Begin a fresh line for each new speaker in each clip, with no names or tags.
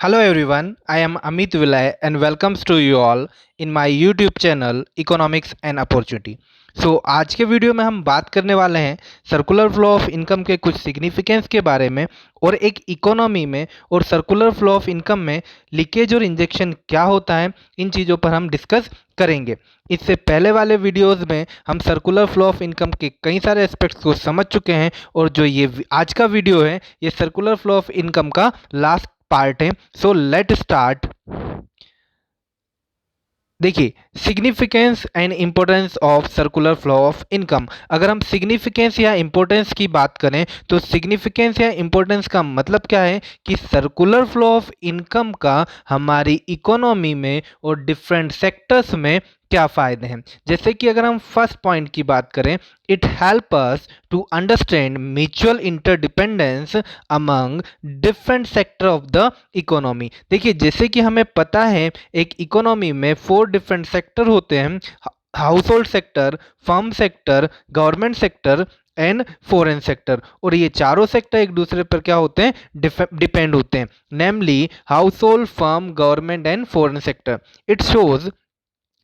Hello everyone, I am Amit Vilay and welcomes to you all in my YouTube channel Economics and Opportunity. आज के video में हम बात करने वाले हैं सर्कुलर फ्लो ऑफ इनकम के कुछ सिग्निफिकेंस के बारे में और एक इकोनॉमी में और सर्कुलर फ्लो ऑफ इनकम में लीकेज और इंजेक्शन क्या होता है, इन चीज़ों पर हम डिस्कस करेंगे। इससे पहले वाले वीडियोस में हम सर्कुलर फ्लो ऑफ इनकम के कई सारे एस्पेक्ट्स को समझ चुके हैं और जो ये आज का वीडियो है ये सर्कुलर फ्लो ऑफ इनकम का लास्ट पार्ट है। So let start. देखिए, significance and importance of circular flow of income. अगर हम सिग्निफिकेंस या इम्पोर्टेंस की बात करें तो सिग्निफिकेंस या इम्पोर्टेंस का मतलब क्या है कि सर्कुलर फ्लो ऑफ इनकम का हमारी इकोनॉमी में और डिफरेंट सेक्टर्स में क्या फ़ायदे हैं। जैसे कि अगर हम फर्स्ट पॉइंट की बात करें, it help us to understand mutual interdependence among different sector of the economy. देखिए, जैसे कि हमें पता है एक इकोनॉमी में 4 डिफरेंट सेक्टर होते हैं: house hold sector, firm sector, government sector and foreign sector. और ये चारों सेक्टर एक दूसरे पर क्या होते हैं, डिपेंड होते हैं, namely household, firm, government and foreign sector. It shows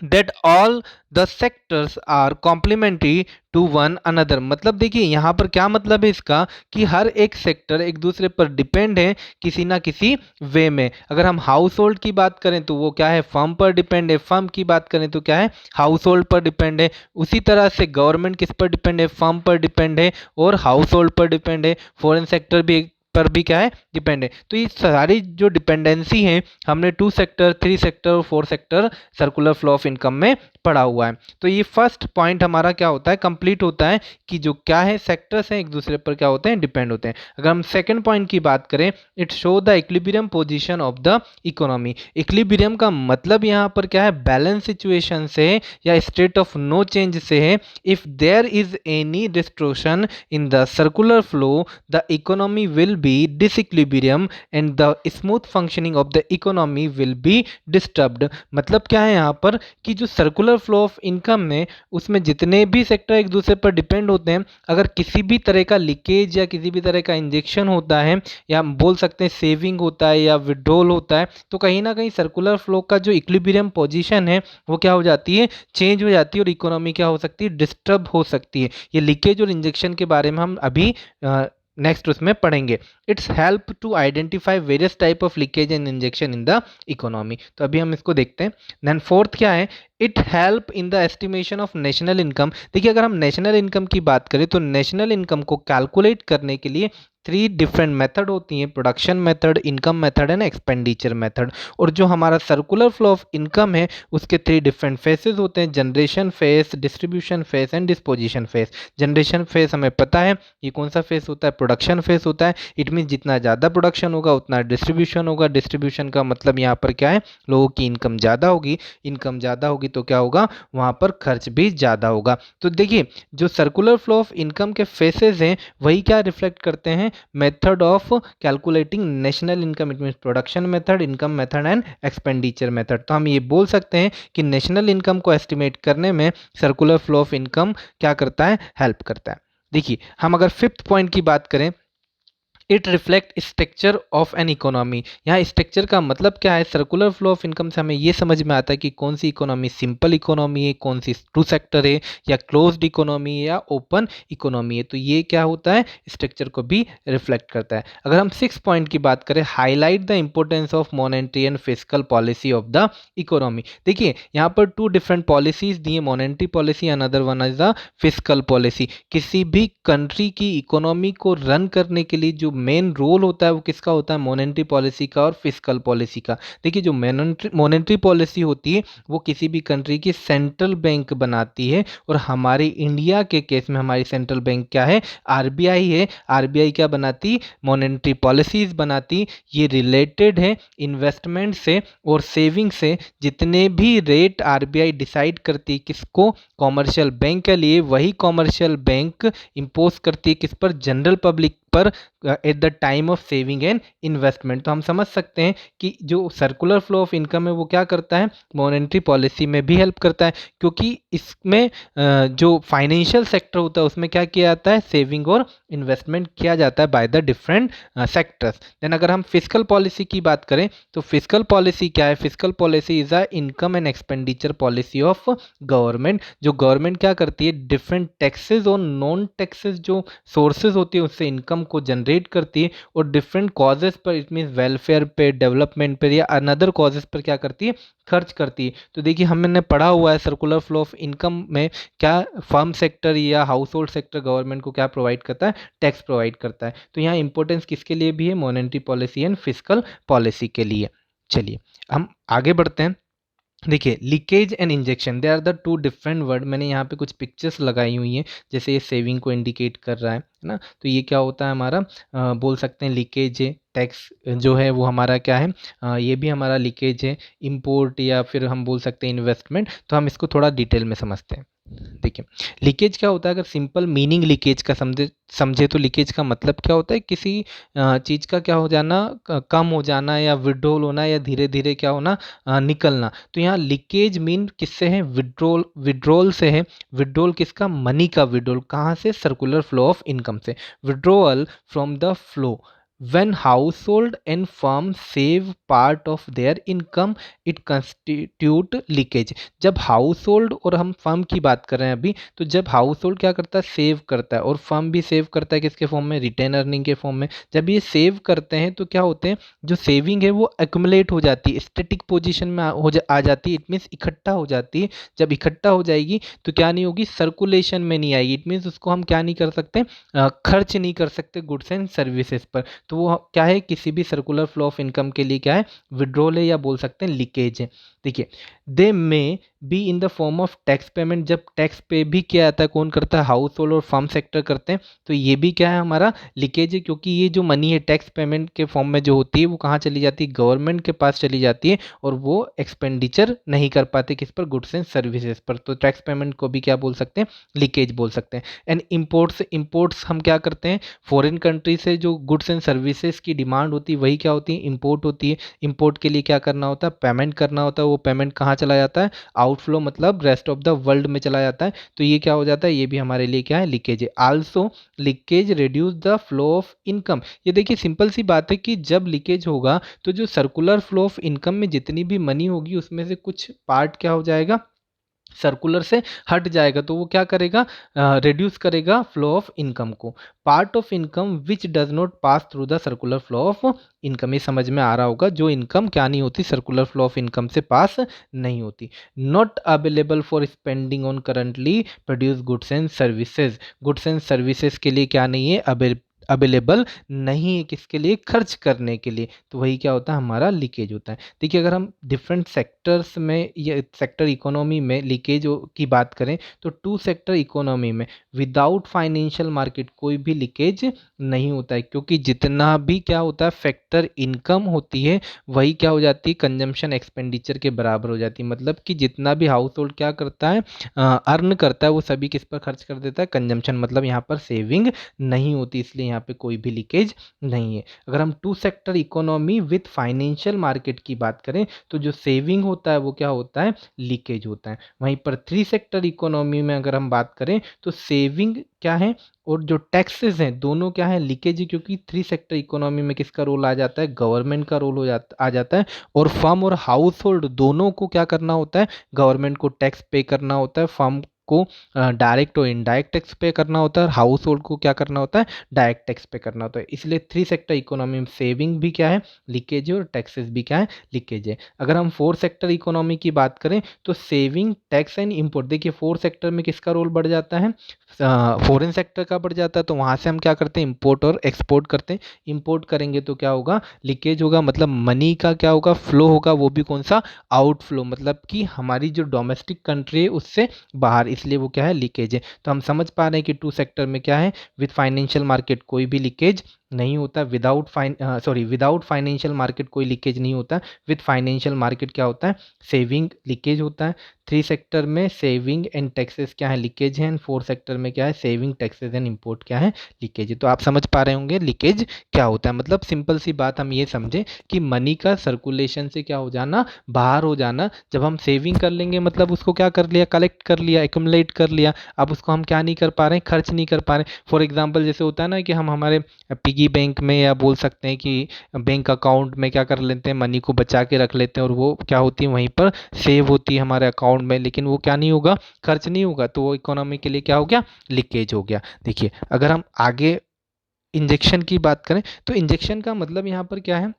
that all the sectors are complementary to one another। मतलब देखिए यहाँ पर क्या मतलब है इसका कि हर एक सेक्टर एक दूसरे पर डिपेंड है किसी ना किसी वे में। अगर हम हाउस होल्ड की बात करें तो वो क्या है, फर्म पर डिपेंड है। फर्म की बात करें तो क्या है, हाउस होल्ड पर डिपेंड है। उसी तरह से गवर्नमेंट किस पर डिपेंड है, फर्म पर डिपेंड है और हाउस होल्ड पर डिपेंड है। फॉरेन सेक्टर भी पर भी क्या है, डिपेंड है। तो ये सारी जो डिपेंडेंसी है हमने 2 सेक्टर, 3 सेक्टर और 4 sector circular flow of income में पढ़ा हुआ है। तो ये फर्स्ट पॉइंट हमारा क्या होता है, कंप्लीट होता है कि जो क्या है, सेक्टर्स हैं एक दूसरे पर क्या होते हैं, डिपेंड होते हैं। अगर हम सेकंड पॉइंट की बात करें, it show the equilibrium position of the economy. Equilibrium का मतलब यहाँ पर क्या है, बैलेंस सिचुएशन से या स्टेट ऑफ नो चेंज से है। If there is any distortion in the circular flow, the economy will be disequilibrium and the smooth functioning of the economy will be disturbed। मतलब क्या है यहाँ पर कि जो सर्कुलर फ्लो ऑफ इनकम में उसमें जितने भी सेक्टर एक दूसरे पर डिपेंड होते हैं, अगर किसी भी तरह का लीकेज या किसी भी तरह का इंजेक्शन होता है या हम बोल सकते हैं सेविंग होता है या विड्रॉल होता है, तो कहीं ना कहीं सर्कुलर फ्लो का जो इक्विलिब्रियम पोजीशन है वो क्या हो जाती है, चेंज हो जाती है और इकोनॉमी क्या हो सकती है, डिस्टर्ब हो सकती है। ये लीकेज और इंजेक्शन के बारे में हम अभी नेक्स्ट उसमें पढ़ेंगे। It's help to identify various type of leakage and injection in the economy. तो अभी हम इसको देखते हैं। देन फोर्थ क्या है, it help in the estimation of national income. देखिए, अगर हम नेशनल इनकम की बात करें तो नेशनल इनकम को कैलकुलेट करने के लिए 3 डिफरेंट मेथड होती हैं: production method, income method and expenditure method. और जो हमारा सर्कुलर फ्लो ऑफ इनकम है उसके 3 डिफरेंट फेसेस होते हैं: generation face, distribution face and disposition face. Generation face हमें पता है ये कौन सा फेस होता है, प्रोडक्शन फेस होता है। इट मीन जितना ज़्यादा प्रोडक्शन होगा उतना डिस्ट्रीब्यूशन होगा। डिस्ट्रीब्यूशन का मतलब यहाँ पर क्या है, लोगों की इनकम ज़्यादा होगी, इनकम ज़्यादा होगी तो क्या होगा, वहाँ पर खर्च भी ज़्यादा होगा। तो देखिए, जो सर्कुलर फ्लो ऑफ इनकम के फेसेस हैं वही क्या रिफ्लेक्ट करते हैं, method of calculating national income. It mean production method, income method and expenditure method. तो हम ये बोल सकते हैं कि नेशनल इनकम को एस्टिमेट करने में सर्कुलर फ्लो ऑफ इनकम क्या करता है, हेल्प करता है। देखिए, हम अगर फिफ्थ पॉइंट की बात करें, it reflect structure of an economy. यहाँ स्ट्रक्चर का मतलब क्या है, सर्कुलर फ्लो ऑफ इनकम से हमें ये समझ में आता है कि कौन सी इकोनॉमी सिंपल इकोनॉमी है, कौन सी टू सेक्टर है या क्लोज्ड इकोनॉमी है या ओपन इकोनॉमी है। तो ये क्या होता है, स्ट्रक्चर को भी रिफ्लेक्ट करता है। अगर हम 6 पॉइंट की बात करें, highlight the importance of monetary and fiscal policy of the economy. देखिए, यहाँ पर 2 डिफरेंट पॉलिसीज दी है, monetary policy, another one is the fiscal policy. किसी भी कंट्री की इकोनॉमी को रन करने के लिए जो मेन रोल होता है वो किसका होता है, मॉनेटरी पॉलिसी का और फिस्कल पॉलिसी का। देखिए, जो मॉनेटरी पॉलिसी होती है वो किसी भी कंट्री की सेंट्रल बैंक बनाती है और हमारे इंडिया के केस में हमारी सेंट्रल बैंक क्या है, आरबीआई है। आरबीआई क्या बनाती, मॉनेटरी पॉलिसीज बनाती। ये रिलेटेड है इन्वेस्टमेंट से और सेविंग से। जितने भी रेट आरबीआई डिसाइड करती है किसको, कॉमर्शियल बैंक के लिए, वही कॉमर्शियल बैंक इम्पोज करती है किस पर, जनरल पब्लिक पर at the time of saving and investment. तो हम समझ सकते हैं कि जो सर्कुलर फ्लो ऑफ इनकम है वो क्या करता है, मॉनेटरी पॉलिसी में भी हेल्प करता है, क्योंकि इसमें जो फाइनेंशियल सेक्टर होता है उसमें क्या किया जाता है, सेविंग और इन्वेस्टमेंट किया जाता है by the different sectors. Then अगर हम फिस्कल पॉलिसी की बात करें तो फिस्कल पॉलिसी क्या है, fiscal policy is a income and expenditure policy of government. जो गवर्नमेंट क्या करती है, डिफरेंट टैक्सेस और नॉन टैक्सेस जो सोर्सेज होती है उससे इनकम को जनरेट करती है, और डिफरेंट कॉजेज पर, इट मीन वेलफेयर पे, डेवलपमेंट पर या अनदर कॉजेज पर क्या करती है, खर्च करती है। तो देखिए हमने पढ़ा हुआ है सर्कुलर फ्लो ऑफ इनकम में क्या फर्म सेक्टर या हाउस होल्ड सेक्टर गवर्नमेंट को क्या प्रोवाइड करता है, टैक्स प्रोवाइड करता है। तो यहाँ इंपॉर्टेंस किसके लिए भी है, monetary policy and fiscal policy के लिए। चलिए हम आगे बढ़ते हैं। देखिए leakage and injection, they are the two different word. मैंने यहाँ पे कुछ पिक्चर्स लगाई हुई हैं, जैसे ये सेविंग को इंडिकेट कर रहा है ना। तो ये क्या होता है हमारा, बोल सकते हैं लीकेज है। टैक्स जो है वो हमारा क्या है, ये भी हमारा लीकेज है। इंपोर्ट या फिर हम बोल सकते हैं इन्वेस्टमेंट। तो हम इसको थोड़ा डिटेल में समझते हैं। देखिए लीकेज क्या होता है, अगर सिंपल मीनिंग लीकेज का समझे तो लीकेज का मतलब क्या होता है, किसी चीज़ का क्या हो जाना, कम हो जाना या विड्रॉल होना या धीरे धीरे क्या होना, निकलना। तो यहाँ लीकेज मीन किससे है, विड्रॉल, विड्रॉल से है। विड्रॉल किसका, मनी का विड्रॉल, कहाँ से, सर्कुलर फ्लो ऑफ इनकम से। Withdrawal from the flow, when household and firm save part of their income it constitute leakage। जब हाउस होल्ड और हम फर्म की बात कर रहे हैं अभी, तो जब हाउस होल्ड क्या करता है, सेव करता है, और फर्म भी सेव करता है किसके फॉर्म में, रिटेन अर्निंग के फॉर्म में। जब ये सेव करते हैं तो क्या होते हैं, जो सेविंग है वो एक्यूमुलेट हो जाती है, स्टैटिक पोजीशन में आ जाती है। इट मीन्स इकट्ठा हो जाती है। जब इकट्ठा हो जाएगी तो क्या नहीं होगी, सर्कुलेशन में नहीं आएगी। इट मीन्स उसको हम क्या नहीं कर सकते, खर्च नहीं कर सकते गुड्स एंड सर्विसेज पर। तो वो क्या है, किसी भी सर्कुलर फ्लो ऑफ इनकम के लिए क्या है, विड्रॉल है या बोल सकते हैं लीकेज है। देखिए they may be in the form of tax payment, जब टैक्स पे भी किया जाता है, कौन करता है, हाउस होल्ड और फर्म सेक्टर करते हैं। तो ये भी क्या है हमारा लीकेज है, क्योंकि ये जो मनी है टैक्स पेमेंट के फॉर्म में जो होती है वो कहाँ चली जाती है, गवर्नमेंट के पास चली जाती है, और वो एक्सपेंडिचर नहीं कर पाते किस पर, गुड्स एंड सर्विसेज पर। तो टैक्स पेमेंट को भी क्या बोल सकते हैं, लीकेज बोल सकते हैं। एंड इंपोर्ट्स हम क्या करते हैं, फॉरेन कंट्री से जो गुड्स एंड सर्विसेज की डिमांड होती है वही क्या होती है, इंपोर्ट होती है। इंपोर्ट के लिए क्या करना होता है, पेमेंट करना होता है। वो पेमेंट कहाँ चला जाता है, आउटफ्लो मतलब रेस्ट ऑफ द वर्ल्ड में चला जाता है। तो ये क्या हो जाता है, ये भी हमारे लिए क्या है, लीकेज है। Also leakage reduce the flow of income. ये देखिए सिंपल सी बात है कि जब लीकेज होगा तो जो सर्कुलर फ्लो ऑफ इनकम में जितनी भी मनी होगी उसमें से कुछ पार्ट क्या हो जाएगा, सर्कुलर से हट जाएगा। तो वो क्या करेगा, रिड्यूस करेगा फ्लो ऑफ इनकम को। Part of income which does not pass through the circular flow of income, ये समझ में आ रहा होगा, जो इनकम क्या नहीं होती, सर्कुलर फ्लो ऑफ इनकम से पास नहीं होती। Not available for spending on currently produce goods and services, goods and services के लिए क्या नहीं है, अवेलेबल नहीं है, किसके लिए, खर्च करने के लिए। तो वही क्या होता है, हमारा लीकेज होता है। देखिए अगर हम डिफरेंट सेक्टर्स में या सेक्टर इकोनॉमी में लीकेज की बात करें तो टू सेक्टर इकोनॉमी में विदाउट फाइनेंशियल मार्केट कोई भी लीकेज नहीं होता है, क्योंकि जितना भी क्या होता है फैक्टर इनकम होती है वही क्या हो जाती है, कंजम्पशन एक्सपेंडिचर के बराबर हो जाती है। मतलब कि जितना भी हाउस होल्ड क्या करता है, अर्न करता है, वो सभी किस पर खर्च कर देता है, कंजम्पशन। मतलब यहाँ पर सेविंग नहीं होती, इसलिए यहाँ पे कोई भी लीकेज नहीं है। अगर हम two sector economy with financial market की बात करें तो जो सेविंग होता है वो क्या होता है, लीकेज होता है। वहीं पर थ्री सेक्टर इकोनॉमी में अगर हम बात करें तो सेविंग क्या है और जो टैक्सेस हैं दोनों क्या है, लीकेज है, क्योंकि थ्री सेक्टर इकोनॉमी में किसका रोल आ जाता है, गवर्नमेंट का रोल आ जाता है। और फर्म और हाउस होल्ड दोनों को क्या करना होता है, गवर्नमेंट को टैक्स पे करना होता है। फर्म को डायरेक्ट और इनडायरेक्ट टैक्स पे करना होता है, और हाउस होल्ड को क्या करना होता है, डायरेक्ट टैक्स पे करना होता है। इसलिए थ्री सेक्टर इकोनॉमी में सेविंग भी क्या है, लीकेज है, और टैक्सेस भी क्या है, लीकेज है। अगर हम फोर सेक्टर इकोनॉमी की बात करें तो सेविंग, टैक्स एंड इंपोर्ट, देखिए फोर सेक्टर में किसका रोल बढ़ जाता है, फॉरेन सेक्टर का बढ़ जाता है। तो वहाँ से हम क्या करते हैं, इंपोर्ट और एक्सपोर्ट करते हैं। इंपोर्ट करेंगे तो क्या होगा, लीकेज होगा, मतलब मनी का क्या होगा, फ्लो होगा, वो भी कौन सा, आउटफ्लो, मतलब कि हमारी जो डोमेस्टिक कंट्री है उससे बाहर, इसलिए वो क्या है, लीकेज है। तो हम समझ पा रहे हैं कि टू सेक्टर में क्या है, विद फाइनेंशियल मार्केट कोई भी लीकेज नहीं होता। विदाउट फाइनेंशियल मार्केट कोई लीकेज नहीं होता। विद फाइनेंशियल मार्केट क्या होता है, सेविंग लीकेज होता है। 3 सेक्टर में सेविंग एंड टैक्सेस क्या है, लीकेज है। एंड 4 सेक्टर में क्या है, सेविंग टैक्सेस एंड इंपोर्ट क्या है, लीकेज है। तो आप समझ पा रहे होंगे लीकेज क्या होता है। मतलब सिंपल सी बात हम ये समझें कि मनी का सर्कुलेशन से क्या हो जाना, बाहर हो जाना। जब हम सेविंग कर लेंगे मतलब उसको क्या कर लिया, कलेक्ट कर लिया, एक्यूमुलेट कर लिया। अब उसको हम क्या नहीं कर पा रहे हैं, खर्च नहीं कर पा रहे हैं। फॉर एग्जाम्पल जैसे होता है ना कि हम हमारे पिगी बैंक में, या बोल सकते हैं कि बैंक अकाउंट में क्या कर लेते हैं, मनी को बचा के रख लेते हैं, और वो क्या होती है, वहीं पर सेव होती है हमारे अकाउंट में, लेकिन वो क्या नहीं होगा, खर्च नहीं होगा। तो वो इकोनॉमी के लिए क्या हो गया, लीकेज हो गया। देखिए अगर हम आगे इंजेक्शन की बात करें तो इंजेक्शन का मतलब यहाँ पर क्या है,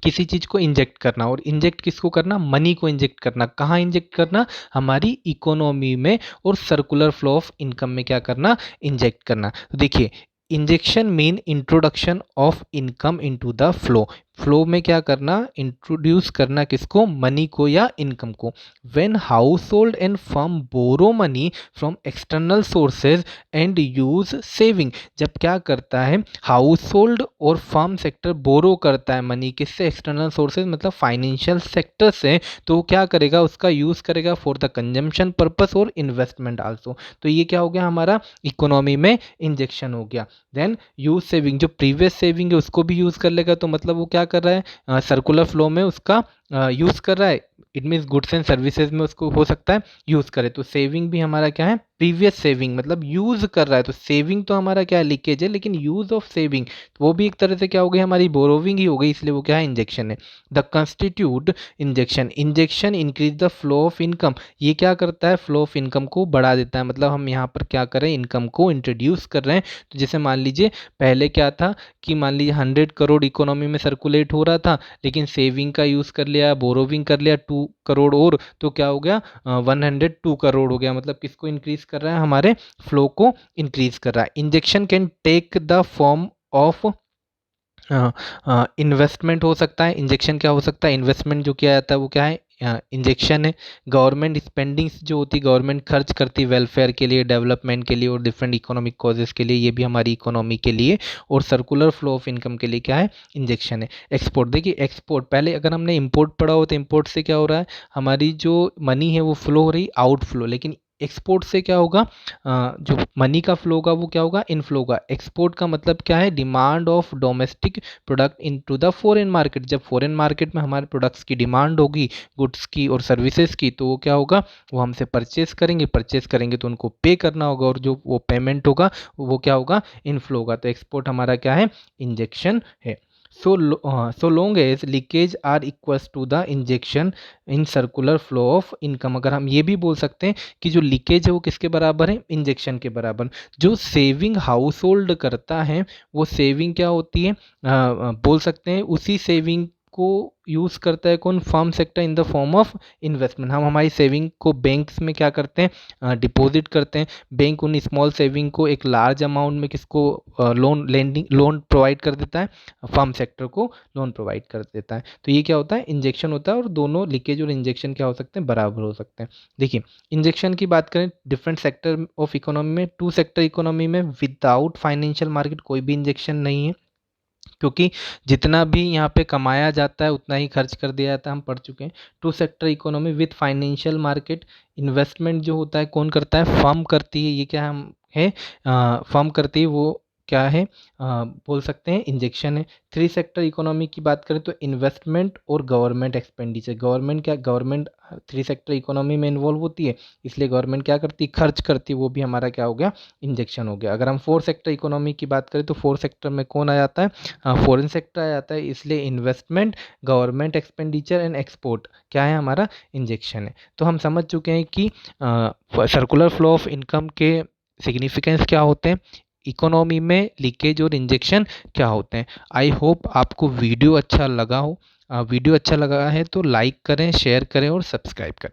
किसी चीज को इंजेक्ट करना। और इंजेक्ट किसको करना, मनी को इंजेक्ट करना। कहाँ इंजेक्ट करना, हमारी इकोनॉमी में। और सर्कुलर फ्लो ऑफ इनकम में क्या करना, इंजेक्ट करना। तो देखिए injection mean introduction of income into the flow. Flow में क्या करना, इंट्रोड्यूस करना किसको, मनी को या इनकम को। When household and firm borrow money from external sources and use saving. जब क्या करता है हाउस होल्ड और फर्म सेक्टर बोरो करता है मनी किससे, एक्सटर्नल सोर्सेज मतलब फाइनेंशियल सेक्टर से, तो वो क्या करेगा, उसका यूज़ करेगा फॉर द कंजम्पशन पर्पस और इन्वेस्टमेंट आल्सो। तो ये क्या हो गया, हमारा इकोनॉमी में इंजेक्शन हो गया। देन यूज सेविंग, जो प्रीवियस सेविंग है उसको भी यूज़ कर लेगा। तो मतलब वो क्या कर रहा है, सर्कुलर फ्लो में उसका यूज़ कर रहा है। It means goods and services में उसको हो सकता है यूज़ करे। तो सेविंग भी हमारा क्या है, प्रीवियस सेविंग मतलब यूज़ कर रहा है। तो सेविंग तो हमारा क्या है, लीकेज है, लेकिन यूज़ ऑफ सेविंग तो वो भी एक तरह से क्या हो गई, हमारी बोरोविंग ही हो गई, इसलिए वो क्या है, इंजेक्शन है। The constitute injection, injection increase the flow of income. ये क्या करता है, फ्लो ऑफ इनकम को बढ़ा देता है। मतलब हम यहाँ पर क्या करें, इनकम को इंट्रोड्यूस कर रहे हैं। तो जैसे मान लीजिए पहले क्या था कि मान लीजिए 100 करोड़ इकोनॉमी में सर्कुलेट हो रहा था, लेकिन सेविंग का यूज़ कर लिया, बोरोविंग कर लिया 2 करोड़, और तो क्या हो गया, 102 करोड़ हो गया। मतलब किसको इंक्रीज कर रहा है, हमारे फ्लो को इंक्रीज कर रहा है। Injection can take the form of investment हो सकता है। इंजेक्शन क्या हो सकता है, इन्वेस्टमेंट जो किया जाता है वो क्या है, इंजेक्शन है। गवर्नमेंट स्पेंडिंग्स जो होती है, गवर्नमेंट खर्च करती है वेलफेयर के लिए, डेवलपमेंट के लिए और डिफरेंट इकोनॉमिक कॉजेज़ के लिए, ये भी हमारी इकोनॉमी के लिए। और सर्कुलर फ्लो ऑफ इनकम के लिए क्या है, इंजेक्शन है। एक्सपोर्ट, देखिए एक्सपोर्ट, पहले अगर हमने इंपोर्ट पढ़ा हो तो इंपोर्ट से क्या हो रहा है, हमारी जो मनी है वो फ्लो हो रही आउटफ्लो, लेकिन एक्सपोर्ट से क्या होगा, जो मनी का फ्लो होगा वो क्या होगा, इनफ्लो होगा। एक्सपोर्ट का मतलब क्या है, demand of domestic product into the foreign market. जब फॉरेन मार्केट में हमारे प्रोडक्ट्स की डिमांड होगी, गुड्स की और सर्विसेज की, तो वो क्या होगा, वो हमसे परचेस करेंगे तो उनको पे करना होगा, और जो वो पेमेंट होगा वो क्या होगा, इनफ्लो होगा। तो एक्सपोर्ट हमारा क्या है, इंजेक्शन है। so long as leakage are equals to the injection in circular flow of income। अगर हम ये भी बोल सकते हैं कि जो लीकेज है वो किसके बराबर है, इंजेक्शन के बराबर। जो सेविंग हाउस होल्ड करता है वो सेविंग क्या होती है, बोल सकते हैं उसी सेविंग को यूज़ करता है कौन, firm sector in the form of investment. हम हमारी सेविंग को बैंक्स में क्या करते हैं, डिपॉजिट करते हैं। बैंक उन स्मॉल सेविंग को एक लार्ज अमाउंट में किसको, लोन प्रोवाइड कर देता है, फर्म सेक्टर को लोन प्रोवाइड कर देता है। तो ये क्या होता है, इंजेक्शन होता है। और दोनों लीकेज और इंजेक्शन क्या हो सकते हैं, बराबर हो सकते हैं। देखिए इंजेक्शन की बात करें डिफरेंट सेक्टर ऑफ इकोनॉमी में, 2 सेक्टर इकोनॉमी में विदाउट फाइनेंशियल मार्केट कोई भी इंजेक्शन नहीं है, क्योंकि जितना भी यहाँ पे कमाया जाता है उतना ही खर्च कर दिया जाता है, हम पढ़ चुके हैं। 2 sector economy with financial market, investment जो होता है कौन करता है, फर्म करती है। ये क्या हम है, फर्म करती है, वो क्या है, बोल सकते हैं इंजेक्शन है। 3 सेक्टर इकोनॉमी की बात करें तो इन्वेस्टमेंट और government expenditure. Government 3 sector economy में इन्वॉल्व होती है, इसलिए गवर्नमेंट क्या करती है, खर्च करती है, वो भी हमारा क्या हो गया, इंजेक्शन हो गया। अगर हम 4 सेक्टर इकोनॉमी की बात करें तो 4 सेक्टर में कौन आ जाता है, फॉरेन सेक्टर आ जाता है, इसलिए investment, government expenditure and export क्या है, हमारा इंजेक्शन है। तो हम समझ चुके हैं कि सर्कुलर फ्लो ऑफ इनकम के सिग्निफिकेंस क्या होते हैं, इकोनॉमी में लीकेज और इंजेक्शन क्या होते हैं। आई होप आपको वीडियो अच्छा लगा हो। वीडियो अच्छा लगा है तो लाइक करें, शेयर करें और सब्सक्राइब करें।